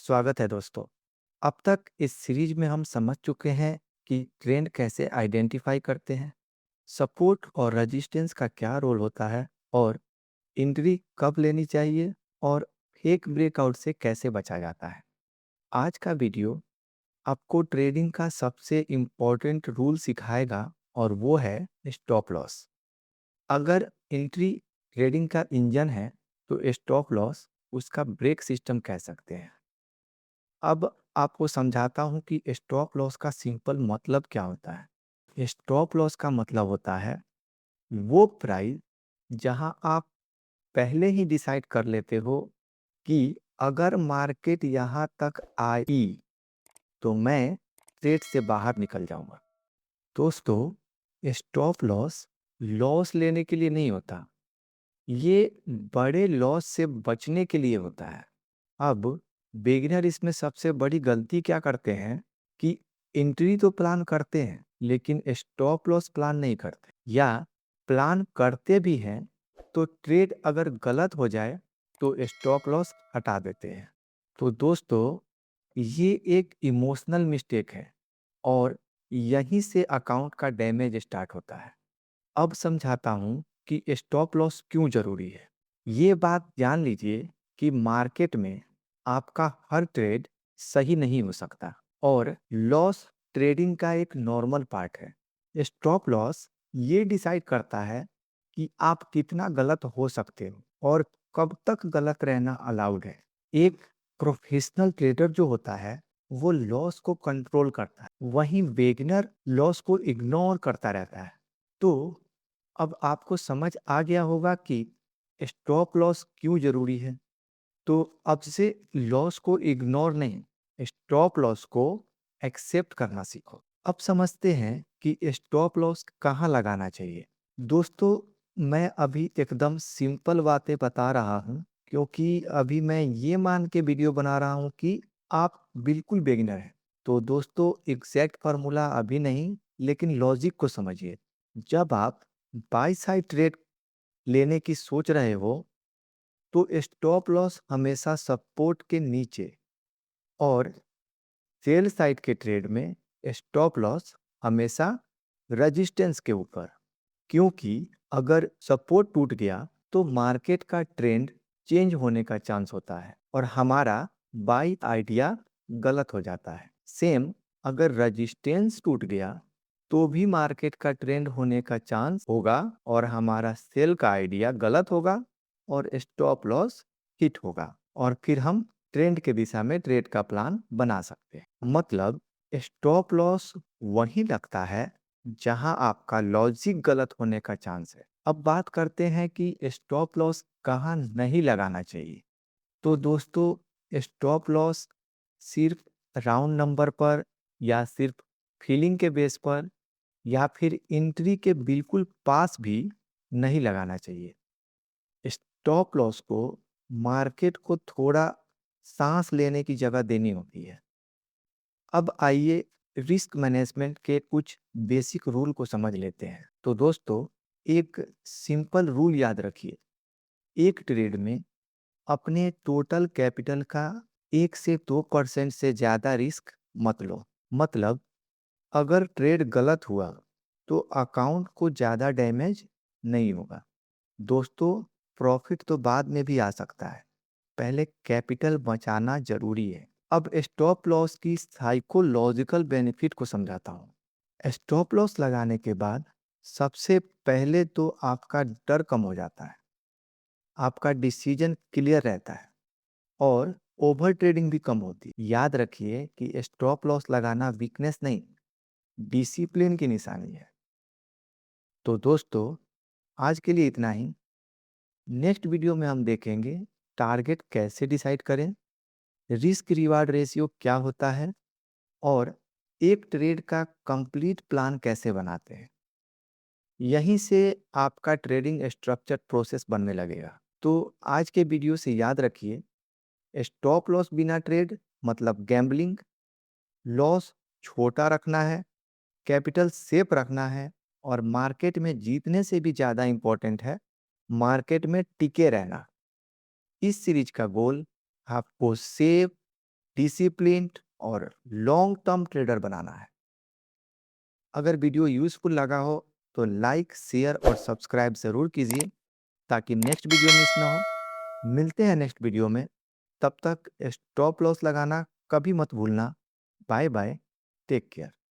स्वागत है दोस्तों। अब तक इस सीरीज में हम समझ चुके हैं कि ट्रेंड कैसे आइडेंटिफाई करते हैं, सपोर्ट और रेजिस्टेंस का क्या रोल होता है और एंट्री कब लेनी चाहिए और फेक ब्रेकआउट से कैसे बचा जाता है। आज का वीडियो आपको ट्रेडिंग का सबसे इम्पोर्टेंट रूल सिखाएगा और वो है स्टॉप लॉस। अगर एंट्री ट्रेडिंग का इंजन है तो स्टॉप लॉस उसका ब्रेक सिस्टम कह सकते हैं। अब आपको समझाता हूँ कि स्टॉप लॉस का सिंपल मतलब क्या होता है। स्टॉप लॉस का मतलब होता है वो प्राइस जहां आप पहले ही डिसाइड कर लेते हो कि अगर मार्केट यहां तक आई तो मैं ट्रेड से बाहर निकल जाऊंगा। दोस्तों, स्टॉप लॉस लॉस लेने के लिए नहीं होता, ये बड़े लॉस से बचने के लिए होता है। अब बिगिनर इसमें सबसे बड़ी गलती क्या करते हैं कि एंट्री तो प्लान करते हैं लेकिन स्टॉप लॉस प्लान नहीं करते, या प्लान करते भी हैं तो ट्रेड अगर गलत हो जाए तो स्टॉप लॉस हटा देते हैं। तो दोस्तों, ये एक इमोशनल मिस्टेक है और यहीं से अकाउंट का डैमेज स्टार्ट होता है। अब समझाता हूँ कि स्टॉप लॉस क्यों जरूरी है। ये बात जान लीजिए कि मार्केट में आपका हर ट्रेड सही नहीं हो सकता और लॉस ट्रेडिंग का एक नॉर्मल पार्ट है। स्टॉप लॉस ये डिसाइड करता है कि आप कितना गलत हो सकते हो और कब तक गलत रहना अलाउड है। एक प्रोफेशनल ट्रेडर जो होता है वो लॉस को कंट्रोल करता है, वहीं बिगिनर लॉस को इग्नोर करता रहता है। तो अब आपको समझ आ गया होगा कि स्टॉप लॉस क्यों जरूरी है। तो अब से लॉस को इग्नोर नहीं, स्टॉप लॉस को एक्सेप्ट करना सीखो। अब समझते हैं कि स्टॉप लॉस कहाँ लगाना चाहिए। दोस्तों, मैं अभी एकदम सिंपल बातें बता रहा हूँ क्योंकि अभी मैं ये मान के वीडियो बना रहा हूँ कि आप बिल्कुल बिगिनर हैं। तो दोस्तों, एग्जैक्ट फार्मूला अभी नहीं, लेकिन लॉजिक को समझिए। जब आप बाई साइड ट्रेड लेने की सोच रहे हो तो स्टॉप लॉस हमेशा सपोर्ट के नीचे और सेल साइड के ट्रेड में स्टॉप लॉस हमेशा रेजिस्टेंस के ऊपर, क्योंकि अगर सपोर्ट टूट गया तो मार्केट का ट्रेंड चेंज होने का चांस होता है और हमारा बाई आइडिया गलत हो जाता है। सेम, अगर रेजिस्टेंस टूट गया तो भी मार्केट का ट्रेंड होने का चांस होगा और हमारा सेल का आइडिया गलत होगा और स्टॉप लॉस हिट होगा और फिर हम ट्रेंड के दिशा में ट्रेड का प्लान बना सकते हैं। मतलब स्टॉप लॉस वहीं लगता है जहां आपका लॉजिक गलत होने का चांस है। अब बात करते हैं कि स्टॉप लॉस कहाँ नहीं लगाना चाहिए। तो दोस्तों, स्टॉप लॉस सिर्फ राउंड नंबर पर या सिर्फ फीलिंग के बेस पर या फिर एंट्री के बिल्कुल पास भी नहीं लगाना चाहिए। स्टॉप लॉस को मार्केट को थोड़ा सांस लेने की जगह देनी होती है। अब आइए रिस्क मैनेजमेंट के कुछ बेसिक रूल को समझ लेते हैं। तो दोस्तों, एक सिंपल रूल याद रखिए। एक ट्रेड में अपने टोटल कैपिटल का 1 से 2% से ज़्यादा रिस्क मत लो। मतलब अगर ट्रेड गलत हुआ तो अकाउंट को ज़्यादा डैमेज नहीं होगा। दोस्तों, प्रॉफिट तो बाद में भी आ सकता है, पहले कैपिटल बचाना जरूरी है। अब स्टॉप लॉस की साइकोलॉजिकल बेनिफिट को समझाता हूँ। स्टॉप लॉस लगाने के बाद सबसे पहले तो आपका डर कम हो जाता है, आपका डिसीजन क्लियर रहता है और ओवर ट्रेडिंग भी कम होती है। याद रखिए कि स्टॉप लॉस लगाना वीकनेस नहीं, डिसिप्लिन की निशानी है। तो दोस्तों, आज के लिए इतना ही। नेक्स्ट वीडियो में हम देखेंगे टारगेट कैसे डिसाइड करें, रिस्क रिवार्ड रेशियो क्या होता है और एक ट्रेड का कंप्लीट प्लान कैसे बनाते हैं। यहीं से आपका ट्रेडिंग स्ट्रक्चर प्रोसेस बनने लगेगा। तो आज के वीडियो से याद रखिए, स्टॉप लॉस बिना ट्रेड मतलब गैम्बलिंग, लॉस छोटा रखना है, कैपिटल सेफ रखना है और मार्केट में जीतने से भी ज़्यादा इम्पोर्टेंट है मार्केट में टिके रहना। इस सीरीज का गोल आपको सेफ, डिसिप्लिन्ड और लॉन्ग टर्म ट्रेडर बनाना है। अगर वीडियो यूजफुल लगा हो तो लाइक, शेयर और सब्सक्राइब ज़रूर कीजिए ताकि नेक्स्ट वीडियो मिस ना हो। मिलते हैं नेक्स्ट वीडियो में। तब तक स्टॉप लॉस लगाना कभी मत भूलना। Bye bye, take care.